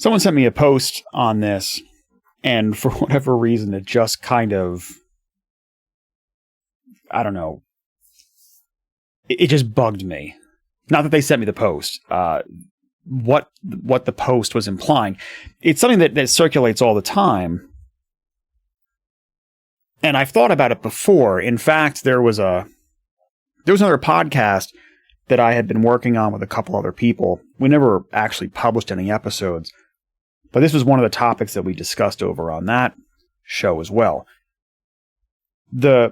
Someone sent me a post on this, and for whatever reason, it just kind of, I don't know, it just bugged me. Not that they sent me the post. What the post was implying. It's something that circulates all the time. And I've thought about it before. In fact, there was another podcast that I had been working on with a couple other people. We never actually published any episodes, but this was one of the topics that we discussed over on that show as well. And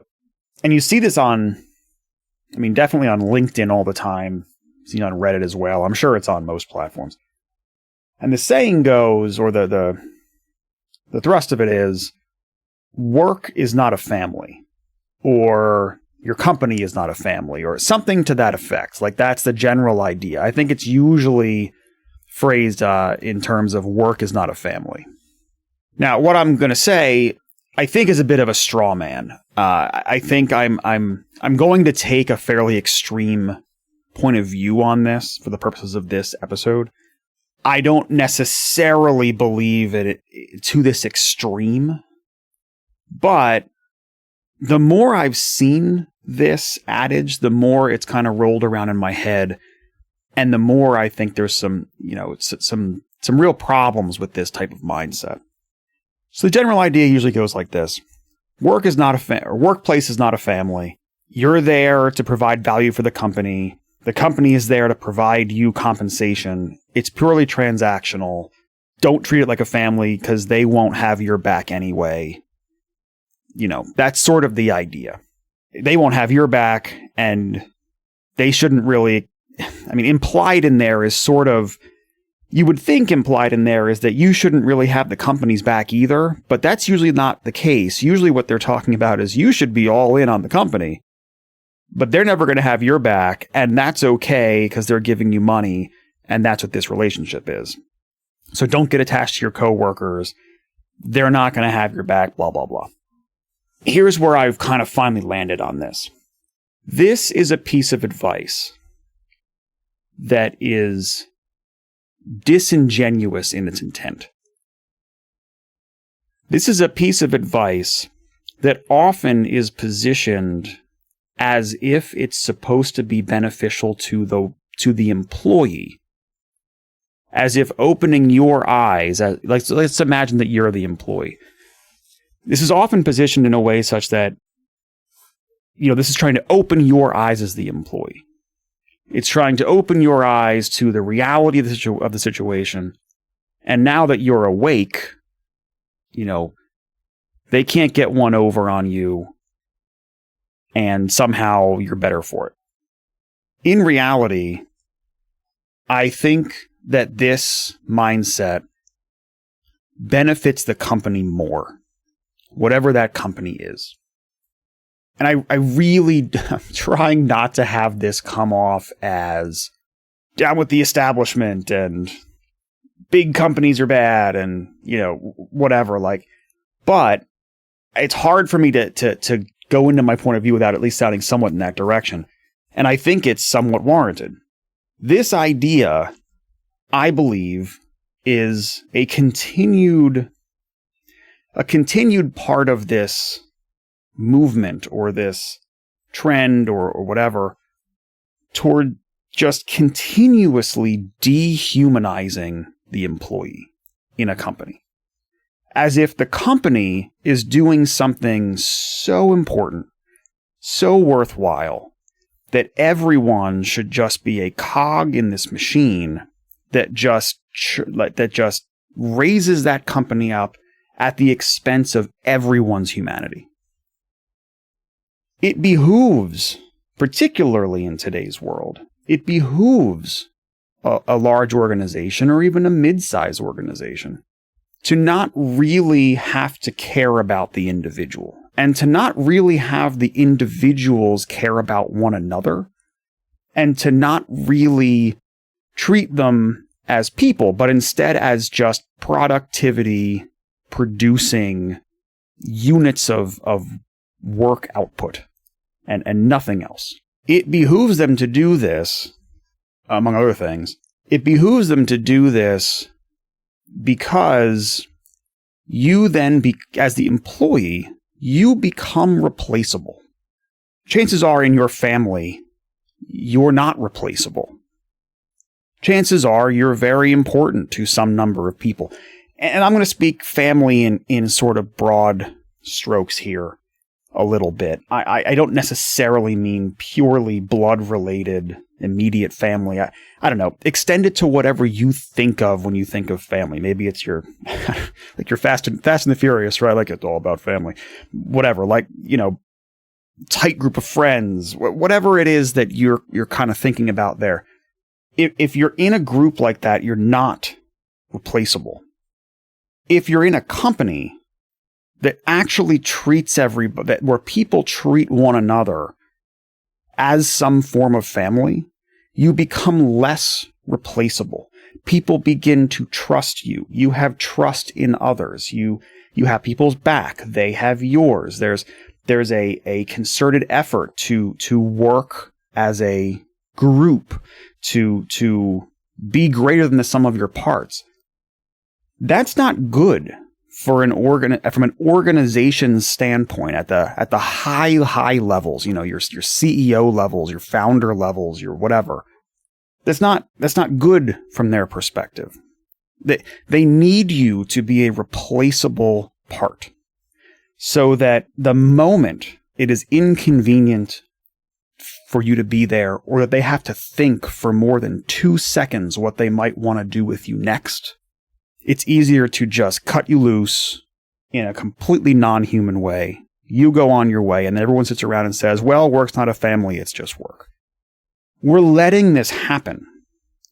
you see this definitely on LinkedIn all the time. Seen on Reddit as well. I'm sure it's on most platforms. And the saying goes, or the thrust of it is, work is not a family, or your company is not a family, or something to that effect. Like, that's the general idea. I think it's usually phrased in terms of work is not a family. Now, what I'm going to say, I think, is a bit of a straw man. I think I'm going to take a fairly extreme point of view on this for the purposes of this episode. I don't necessarily believe it to this extreme, but the more I've seen this adage, the more it's kind of rolled around in my head, and the more I think there's some real problems with this type of mindset. So the general idea usually goes like this: work is not workplace is not a family. You're there to provide value for the company. The company is there to provide you compensation. It's purely transactional. Don't treat it like a family, because they won't have your back anyway. That's sort of the idea. They won't have your back, and they shouldn't really... implied in there is sort of... You would think implied in there is that you shouldn't really have the company's back either, but that's usually not the case. Usually what they're talking about is you should be all in on the company, but they're never going to have your back, and that's okay because they're giving you money, and that's what this relationship is. So don't get attached to your coworkers. They're not going to have your back, blah, blah, blah. Here's where I've kind of finally landed on this. This is a piece of advice that is disingenuous in its intent. This is a piece of advice that often is positioned as if it's supposed to be beneficial to the employee. As if opening your eyes, let's imagine that you're the employee. This is often positioned in a way such that, this is trying to open your eyes as the employee. It's trying to open your eyes to the reality of the situation. And now that you're awake, they can't get one over on you, and somehow you're better for it. In reality, I think that this mindset benefits the company more, whatever that company is. And I'm trying not to have this come off as down with the establishment and big companies are bad and, whatever. But it's hard for me to go into my point of view without at least sounding somewhat in that direction. And I think it's somewhat warranted. This idea, I believe, is a continued part of this movement or this trend or whatever toward just continuously dehumanizing the employee in a company. As if the company is doing something so important, so worthwhile, that everyone should just be a cog in this machine that just raises that company up at the expense of everyone's humanity. It behooves, particularly in today's world, it behooves a large organization or even a mid-sized organization to not really have to care about the individual, and to not really have the individuals care about one another, and to not really treat them as people, but instead as just productivity producing units of work output and nothing else. It behooves them to do this, among other things. It behooves them to do this because you then, as the employee, you become replaceable. Chances are in your family, you're not replaceable. Chances are you're very important to some number of people. And I'm going to speak family in sort of broad strokes here a little bit. I don't necessarily mean purely blood-related, immediate family. I don't know. Extend it to whatever you think of when you think of family. Maybe it's your, like your Fast and the Furious, right? Like it's all about family. Whatever. Like, tight group of friends. Whatever it is that you're kind of thinking about there. If you're in a group like that, you're not replaceable. If you're in a company that actually treats everybody, where people treat one another as some form of family, you become less replaceable. People begin to trust you. You have trust in others. You have people's back. They have yours. There's a concerted effort to work as a group, to be greater than the sum of your parts. That's not good for from an organization's standpoint at the high levels, your CEO levels, your founder levels, your whatever. That's not good from their perspective. They need you to be a replaceable part, so that the moment it is inconvenient for you to be there, or that they have to think for more than 2 seconds what they might want to do with you next, it's easier to just cut you loose in a completely non-human way. You go on your way, and everyone sits around and says, well, work's not a family, it's just work. We're letting this happen.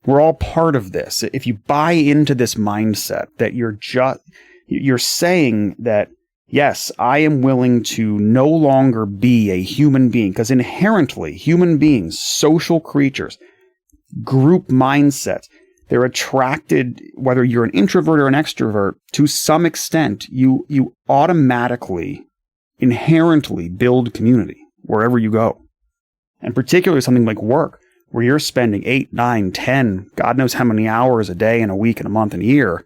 We're all part of this. If you buy into this mindset that you're saying that, yes, I am willing to no longer be a human being, because inherently human beings, social creatures, group mindsets, they're attracted, whether you're an introvert or an extrovert, to some extent, you automatically, inherently build community wherever you go. And particularly something like work, where you're spending 8, 9, 10, God knows how many hours a day and a week and a month and a year.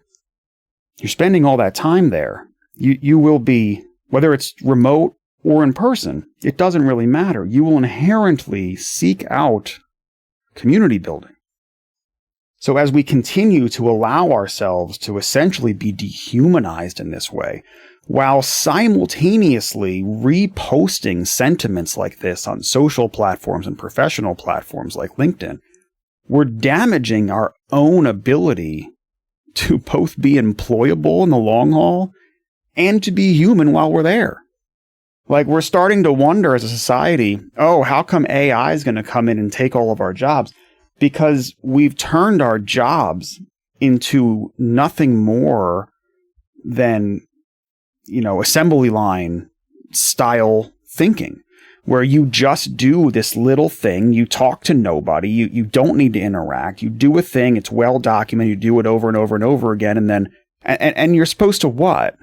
You're spending all that time there. You will be, whether it's remote or in person, it doesn't really matter. You will inherently seek out community building. So as we continue to allow ourselves to essentially be dehumanized in this way, while simultaneously reposting sentiments like this on social platforms and professional platforms like LinkedIn, we're damaging our own ability to both be employable in the long haul and to be human while we're there. Like, we're starting to wonder as a society, how come AI is going to come in and take all of our jobs? Because we've turned our jobs into nothing more than, assembly line style thinking, where you just do this little thing, you talk to nobody, you don't need to interact, you do a thing, it's well documented, you do it over and over and over again, and then, and you're supposed to what?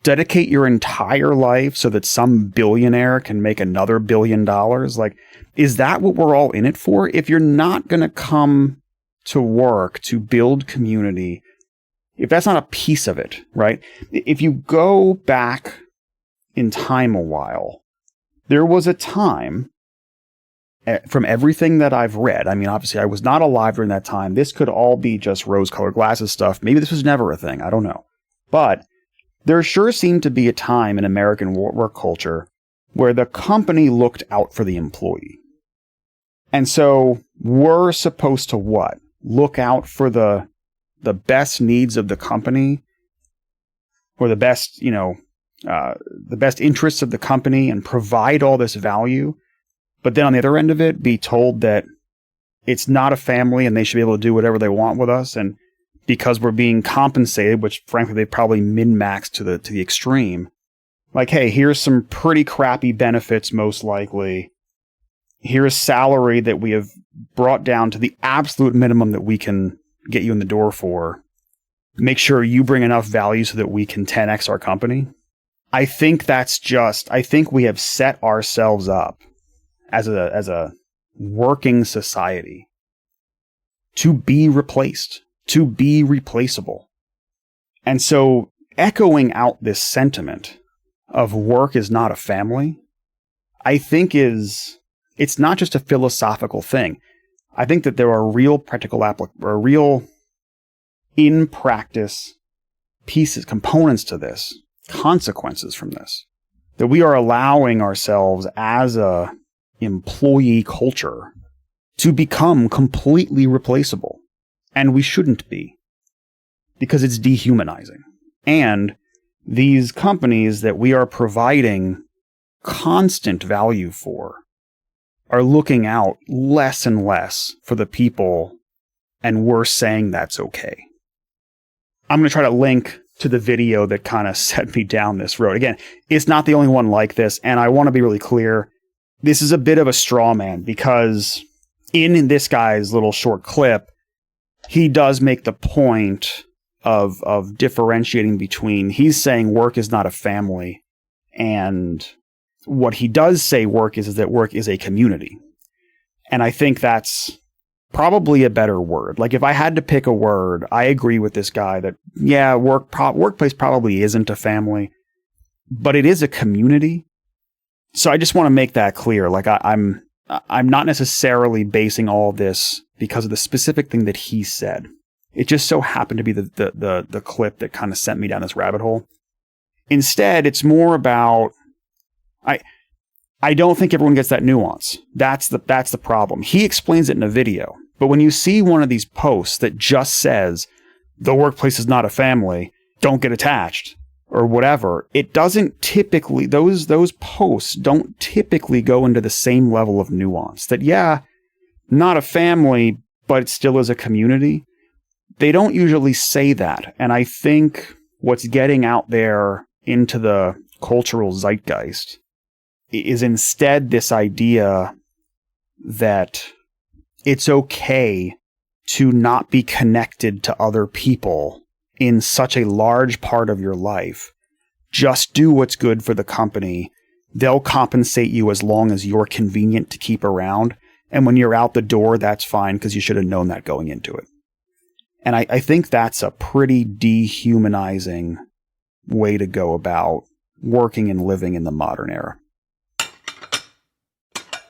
Dedicate your entire life so that some billionaire can make another $1 billion? Like, is that what we're all in it for? If you're not going to come to work to build community, if that's not a piece of it, right? If you go back in time a while, there was a time, from everything that I've read, I mean, obviously I was not alive during that time. This could all be just rose-colored glasses stuff. Maybe this was never a thing. I don't know. But there sure seemed to be a time in American work culture where the company looked out for the employee. And so we're supposed to what? Look out for the best needs of the company, or the best, the best interests of the company, and provide all this value. But then on the other end of it, be told that it's not a family and they should be able to do whatever they want with us. And because we're being compensated, which frankly they probably min-maxed to the extreme, like, hey, here's some pretty crappy benefits, most likely. Here's salary that we have brought down to the absolute minimum that we can get you in the door for. Make sure you bring enough value so that we can 10x our company. I think we have set ourselves up as a working society to be replaced, to be replaceable. And so echoing out this sentiment of work is not a family, I think it's not just a philosophical thing. I think that there are real practical real in practice pieces, components to this, consequences from this, that we are allowing ourselves as a employee culture to become completely replaceable. And we shouldn't be, because it's dehumanizing. And these companies that we are providing constant value for are looking out less and less for the people, and we're saying that's okay. I'm going to try to link to the video that kind of set me down this road. Again, it's not the only one like this, and I want to be really clear. This is a bit of a straw man, because in this guy's little short clip, he does make the point of differentiating between, he's saying work is not a family, and what he does say work is that work is a community. And I think that's probably a better word. Like, if I had to pick a word, I agree with this guy that, yeah, workplace probably isn't a family, but it is a community. So I just want to make that clear. Like, I'm not necessarily basing all of this because of the specific thing that he said. It just so happened to be the clip that kind of sent me down this rabbit hole. Instead, it's more about, I don't think everyone gets that nuance. That's the problem. He explains it in a video, but when you see one of these posts that just says the workplace is not a family, don't get attached, or whatever, it doesn't typically, those posts don't typically go into the same level of nuance. That, yeah, not a family, but it still is a community. They don't usually say that. And I think what's getting out there into the cultural zeitgeist is instead this idea that it's okay to not be connected to other people in such a large part of your life. Just do what's good for the company. They'll compensate you as long as you're convenient to keep around. And when you're out the door, that's fine, because you should have known that going into it. And I think that's a pretty dehumanizing way to go about working and living in the modern era.